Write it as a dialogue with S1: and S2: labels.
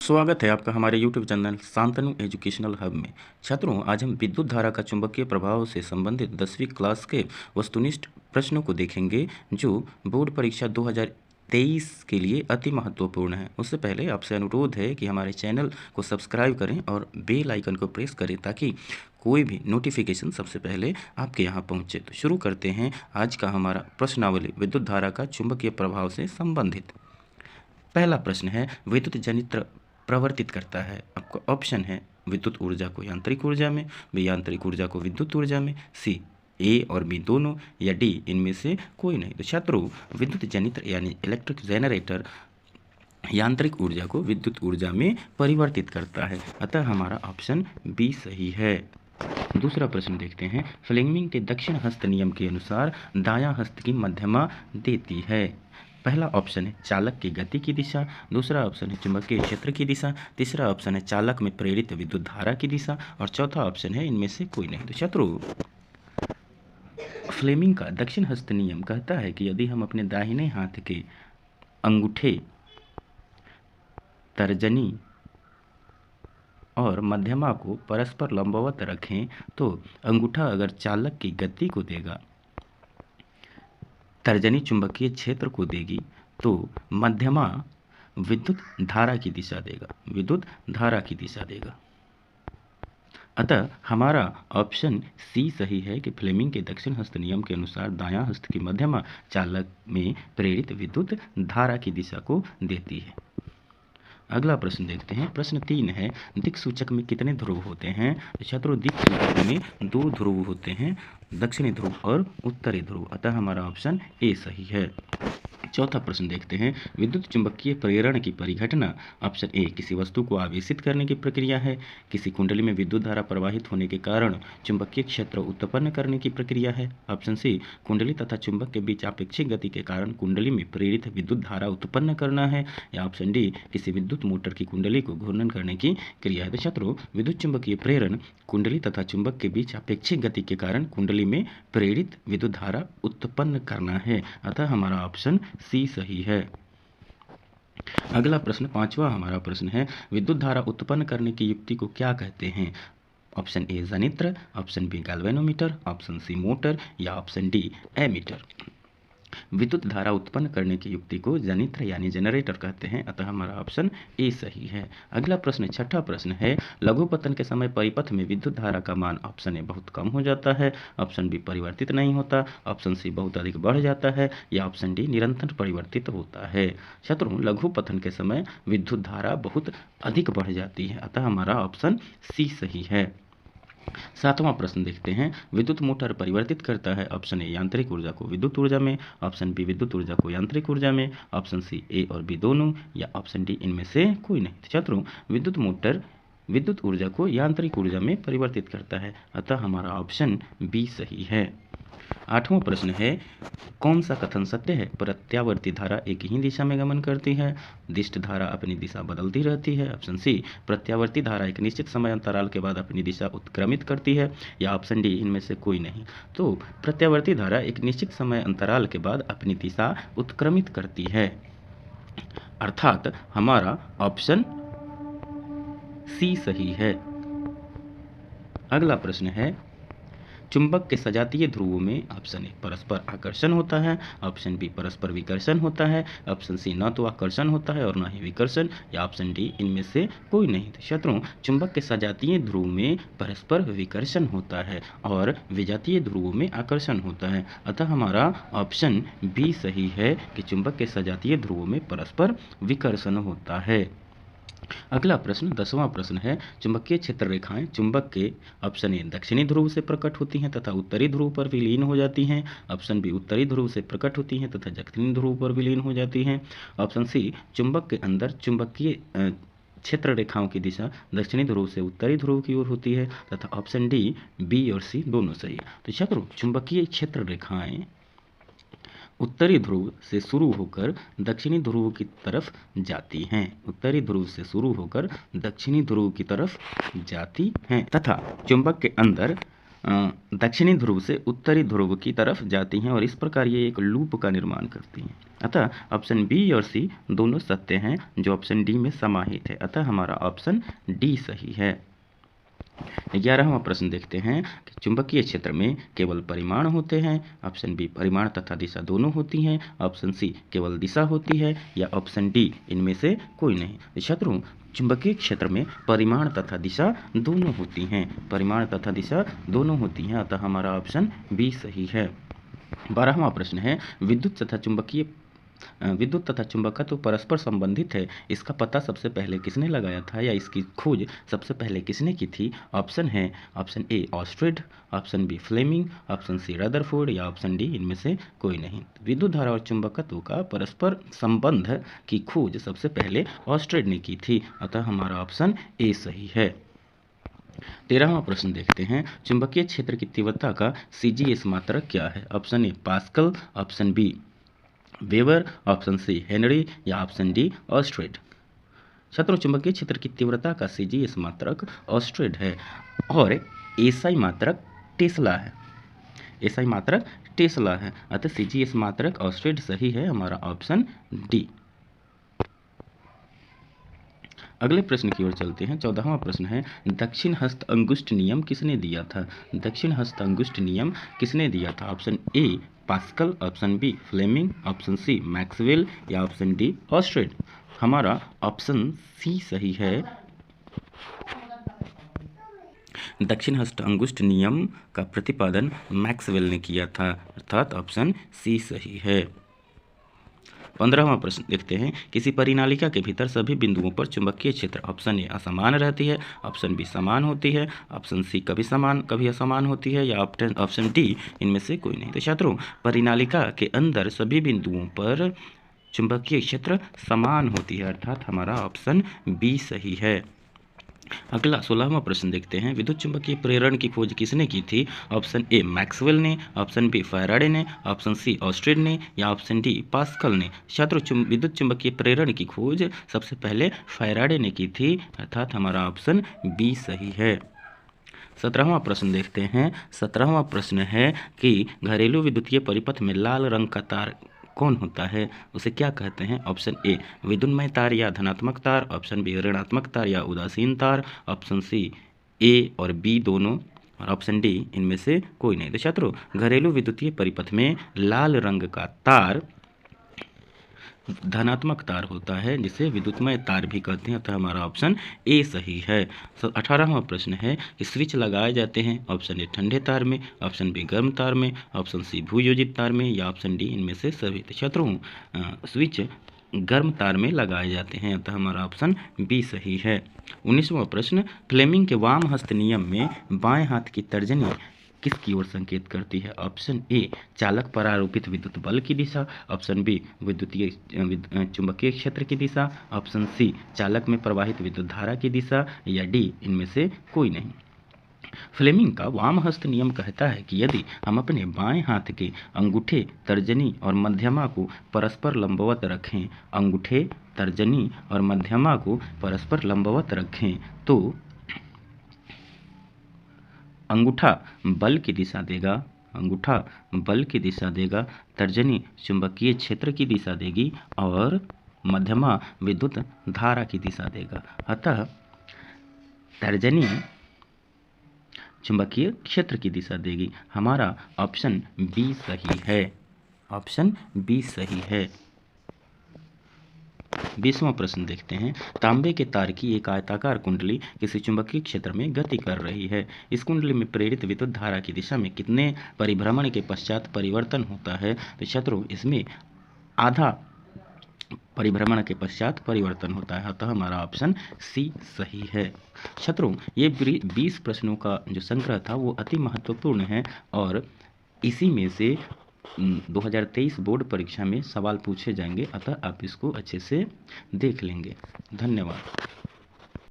S1: स्वागत है आपका हमारे YouTube channel Shantanu educational hub में। छात्रों, आज हम विद्युत धारा का चुंबकीय प्रभाव से संबंधित 10वीं क्लास के वस्तुनिष्ठ प्रश्नों को देखेंगे जो बोर्ड परीक्षा 2023 के लिए अति महत्वपूर्ण है। उससे पहले आपसे अनुरोध है कि हमारे चैनल को सब्सक्राइब करें और बेल आइकन को प्रेस करें ताकि कोई भी नोटिफिकेशन सबसे पहले आपके यहाँ पहुँचे। तो शुरू करते हैं आज का हमारा प्रश्नावली विद्युत धारा का चुंबकीय प्रभाव से संबंधित। पहला प्रश्न है, विद्युत जनित्र प्रवर्तित करता है। आपका ऑप्शन है विद्युत ऊर्जा को यांत्रिक ऊर्जा में, बी यांत्रिक ऊर्जा को विद्युत ऊर्जा में, सी ए और बी दोनों, या डी इनमें से कोई नहीं। तो छात्रों, विद्युत जनित्र यानी इलेक्ट्रिक जनरेटर यांत्रिक ऊर्जा को विद्युत ऊर्जा में परिवर्तित करता है, अतः हमारा ऑप्शन बी सही है। दूसरा प्रश्न देखते हैं, फ्लेमिंग के दक्षिण हस्त नियम के अनुसार दायां हस्त की मध्यमा देती है। पहला ऑप्शन है चालक की गति की दिशा, दूसरा ऑप्शन है चुंबकीय क्षेत्र की दिशा, तीसरा ऑप्शन है चालक में प्रेरित विद्युत धारा की दिशा, और चौथा ऑप्शन है इनमें से कोई नहीं। तो छात्रों, फ्लेमिंग का दक्षिण हस्त नियम कहता है कि यदि हम अपने दाहिने हाथ के अंगूठे, तर्जनी और मध्यमा को परस्पर लंबवत रखें तो अंगूठा अगर चालक की गति को देगा, तर्जनी चुंबकीय क्षेत्र को देगी, तो मध्यमा विद्युत धारा की दिशा देगा, विद्युत धारा की दिशा देगा। अतः हमारा ऑप्शन सी सही है कि फ्लेमिंग के दक्षिण हस्त नियम के अनुसार दायां हस्त की मध्यमा चालक में प्रेरित विद्युत धारा की दिशा को देती है। अगला प्रश्न देखते हैं। प्रश्न 3 है, दिक्सूचक में कितने ध्रुव होते हैं? छात्रों, दिक्सूचक में 2 ध्रुव होते हैं, दक्षिणी ध्रुव और उत्तरी ध्रुव, अतः हमारा ऑप्शन ए सही है। चौथा प्रश्न देखते हैं, विद्युत चुंबकीय प्रेरण की परिघटना। ऑप्शन ए किसी वस्तु को आवेशित करने की प्रक्रिया है, किसी कुंडली में विद्युत धारा प्रवाहित होने के कारण चुंबकीय क्षेत्र उत्पन्न करने की प्रक्रिया है, ऑप्शन सी कुंडली तथा चुंबक के बीच आपेक्षिक गति के कारण कुंडली में प्रेरित विद्युत धारा उत्पन्न करना है, या ऑप्शन डी किसी विद्युत मोटर की कुंडली को घूर्णन करने की क्रिया है। तो छात्रों, विद्युत चुंबकीय प्रेरण कुंडली तथा चुंबक के बीच आपेक्षिक गति के कारण कुंडली में प्रेरित विद्युत धारा उत्पन्न करना है, अतः हमारा ऑप्शन सी सही है। अगला प्रश्न 5वां हमारा प्रश्न है, विद्युत धारा उत्पन्न करने की युक्ति को क्या कहते हैं? ऑप्शन ए जनित्र, option B galvanometer, option C motor, या ऑप्शन डी एमीटर। विद्युत धारा उत्पन्न करने की युक्ति को जनित्र यानी जनरेटर कहते हैं, अतः हमारा ऑप्शन ए सही है। अगला प्रश्न 6ठा प्रश्न है, लघुपतन के समय परिपथ में विद्युत धारा का मान ऑप्शन ए बहुत कम हो जाता है, ऑप्शन बी परिवर्तित नहीं होता, ऑप्शन सी बहुत अधिक बढ़ जाता है, या ऑप्शन डी निरंतर परिवर्तित होता है। छात्रों, लघुपतन के समय विद्युत धारा बहुत अधिक बढ़ जाती है, अतः हमारा ऑप्शन सी सही है। 7वां प्रश्न देखते हैं, विद्युत मोटर परिवर्तित करता है। ऑप्शन ए यांत्रिक ऊर्जा को विद्युत ऊर्जा में, ऑप्शन बी विद्युत ऊर्जा को यांत्रिक ऊर्जा में, ऑप्शन सी ए और बी दोनों, या ऑप्शन डी इनमें से कोई नहीं। छात्रों, विद्युत मोटर विद्युत ऊर्जा को यांत्रिक ऊर्जा में परिवर्तित करता है, अतः हमारा ऑप्शन बी सही है। 8वां प्रश्न है, कौन सा कथन सत्य है? प्रत्यावर्ती धारा एक ही दिशा में गमन करती है, दिष्ट धारा अपनी दिशा बदलती रहती है, ऑप्शन सी प्रत्यावर्ती धारा एक निश्चित समय अंतराल के बाद अपनी दिशा उत्क्रमित करती है, या ऑप्शन डी इनमें से कोई नहीं। तो प्रत्यावर्ती धारा एक निश्चित समय अंतराल के बाद अपनी दिशा उत्क्रमित करती है, अर्थात हमारा ऑप्शन सी सही है। अगला प्रश्न है, चुंबक के सजातीय ध्रुवों में ऑप्शन ए परस्पर आकर्षण होता है, ऑप्शन बी परस्पर विकर्षण होता है, ऑप्शन सी न तो आकर्षण होता है और न ही विकर्षण, या ऑप्शन डी इनमें से कोई नहीं। तो छात्रों, चुंबक के सजातीय ध्रुव में परस्पर विकर्षण होता है और विजातीय ध्रुवों में आकर्षण होता है, अतः हमारा ऑप्शन बी सही है कि चुंबक के सजातीय ध्रुवों में परस्पर विकर्षण होता है। अगला प्रश्न 10वां प्रश्न है, चुंबकीय क्षेत्र रेखाएं चुंबक के ऑप्शन ए दक्षिणी ध्रुव से प्रकट होती हैं तथा उत्तरी ध्रुव पर विलीन हो जाती हैं, ऑप्शन बी उत्तरी ध्रुव से प्रकट होती हैं तथा दक्षिणी ध्रुव पर विलीन हो जाती हैं, ऑप्शन सी चुंबक के अंदर चुंबकीय क्षेत्र रेखाओं की दिशा दक्षिणी ध्रुव से उत्तरी ध्रुव की ओर होती है, तथा ऑप्शन डी बी और सी दोनों सही है। तो छात्रों, चुंबकीय क्षेत्र रेखाएं उत्तरी ध्रुव से शुरू होकर दक्षिणी ध्रुव की तरफ जाती हैं, उत्तरी ध्रुव से शुरू होकर दक्षिणी ध्रुव की तरफ जाती हैं, तथा चुंबक के अंदर दक्षिणी ध्रुव से उत्तरी ध्रुव की तरफ जाती हैं और इस प्रकार ये एक लूप का निर्माण करती हैं। अतः ऑप्शन बी और सी दोनों सत्य हैं जो ऑप्शन डी में समाहित है। अतः हमारा ऑप्शन डी सही है। 11वां प्रश्न देखते हैं कि चुंबकीय क्षेत्र में केवल परिमाण होते हैं। ऑप्शन बी परिमाण तथा दिशा दोनों होती हैं, ऑप्शन सी केवल दिशा होती है, या ऑप्शन डी इनमें से कोई नहीं। छात्रों, चुंबकीय क्षेत्र में परिमाण तथा दिशा दोनों होती हैं, परिमाण तथा दिशा दोनों होती हैं, अतः हमारा ऑप्शन बी सही है। 12वां प्रश्न है विद्युत तथा चुंबकत्व परस्पर संबंधित है, इसका पता सबसे पहले किसने लगाया था या इसकी खोज सबसे पहले किसने की थी? ऑप्शन है ऑप्शन ए ऑस्ट्रेड, option B Fleming, option C Rutherford, या ऑप्शन डी इनमें से कोई नहीं। विद्युत धारा और चुंबकत्व का परस्पर संबंध की खोज सबसे पहले ऑस्ट्रेड ने की थी, अतः हमारा ऑप्शन ए सही है। 13वां प्रश्न देखते हैं, चुंबकीय क्षेत्र की तीव्रता का CGS मात्रक क्या है? Option A Pascal, option B Weber, option C Henry, या ऑप्शन डी ऑस्ट्रेड। छात्रों, चुंबकीय क्षेत्र की तीव्रता का CGS मात्रक ऑस्ट्रेड है और SI मात्रक टेस्ला है। SI मात्रक टेस्ला है, अतः CGS मात्रक ऑस्ट्रेड सही है, हमारा ऑप्शन डी। अगले प्रश्न की ओर चलते हैं। 14वां प्रश्न है, दक्षिण हस्त अंगुष्ठ नियम किसने दिया था? दक्षिण हस्त अंगुष्ठ नियम किसने दिया था? Option A Pascal, option B Fleming, option C Maxwell, या ऑप्शन डी ऑस्ट्रेड। हमारा ऑप्शन सी सही है। दक्षिण हस्त अंगुष्ठ नियम का प्रतिपादन मैक्सवेल ने किया था, अर्थात ऑप्शन सी सही है। 15वां प्रश्न देखते हैं, किसी परिनालिका के भीतर सभी बिंदुओं पर चुंबकीय क्षेत्र ऑप्शन ए असमान रहती है, ऑप्शन बी समान होती है, ऑप्शन सी कभी समान कभी असमान होती है, या ऑप्शन डी इनमें से कोई नहीं। तो छात्रों, परिनालिका के अंदर सभी बिंदुओं पर चुंबकीय क्षेत्र समान होती है, अर्थात हमारा ऑप्शन बी सही है। अगला 16वां प्रश्न देखते हैं, विद्युत चुंबकीय प्रेरण की खोज किसने की थी? ऑप्शन ए मैक्सवेल ने, ऑप्शन बी फैराडे ने, ऑप्शन सी ऑस्ट्रेड ने, या ऑप्शन डी पास्कल ने। छात्रों, विद्युत चुंबकीय प्रेरण की खोज सबसे पहले फैराडे ने की थी, अर्थात हमारा ऑप्शन बी सही है। 17वां प्रश्न देखते हैं। 17वां प्रश्न है कि घरेलू विद्युतीय परिपथ में लाल रंग का तार कौन होता है, उसे क्या कहते हैं? ऑप्शन ए विद्युन्मय तार या धनात्मक तार, ऑप्शन बी ऋणात्मक तार या उदासीन तार, ऑप्शन सी ए और बी दोनों, और ऑप्शन डी इनमें से कोई नहीं। तो छात्रों, घरेलू विद्युतीय परिपथ में लाल रंग का तार धनात्मक तार होता है, जिसे विद्युतमय तार भी कहते हैं, अतः हमारा ऑप्शन ए सही है। 18वां प्रश्न है कि स्विच लगाए जाते हैं, ऑप्शन ए ठंडे तार में, ऑप्शन बी गर्म तार में, ऑप्शन सी भूयोजित तार में, या ऑप्शन डी इनमें से सभी। तो छात्रों, स्विच गर्म तार में लगाए जाते हैं, अतः हमारा ऑप्शन बी सही है। 19वां प्रश्न, फ्लेमिंग के वाम हस्त नियम में बाएं हाथ की तर्जनी किसकी ओर संकेत करती है? ऑप्शन ए चालक पर आरोपित विद्युत बल की दिशा, ऑप्शन बी विद्युतीय चुंबकीय क्षेत्र की दिशा, ऑप्शन सी चालक में प्रवाहित विद्युत धारा की दिशा, या डी इनमें से कोई नहीं। फ्लेमिंग का वाम हस्त नियम कहता है कि यदि हम अपने बाएं हाथ के अंगूठे, तर्जनी और मध्यमा को परस्पर लंबवत रखें, अंगूठे, तर्जनी और मध्यमा को परस्पर लंबवत रखें, तो अंगूठा बल की दिशा देगा, अंगूठा बल की दिशा देगा, तर्जनी चुंबकीय क्षेत्र की दिशा देगी और मध्यमा विद्युत धारा की दिशा देगा। अतः तर्जनी चुंबकीय क्षेत्र की दिशा देगी। हमारा ऑप्शन बी सही है, ऑप्शन बी सही है। 20वां प्रश्न देखते हैं, तांबे के तार की एक आयताकार कुंडली किसी चुंबकीय क्षेत्र में गति कर रही है। इस कुंडली में प्रेरित विद्युत धारा की दिशा में कितने परिभ्रमण के पश्चात परिवर्तन होता है? तो छात्रों, इसमें आधा परिभ्रमण के पश्चात परिवर्तन होता है, अतः हमारा ऑप्शन सी सही है। छात्रों, ये 20 प्रश्नों का जो संग्रह था वो अति महत्वपूर्ण है और इसी में से 2023 बोर्ड परीक्षा में सवाल पूछे जाएंगे, अतः आप इसको अच्छे से देख लेंगे। धन्यवाद।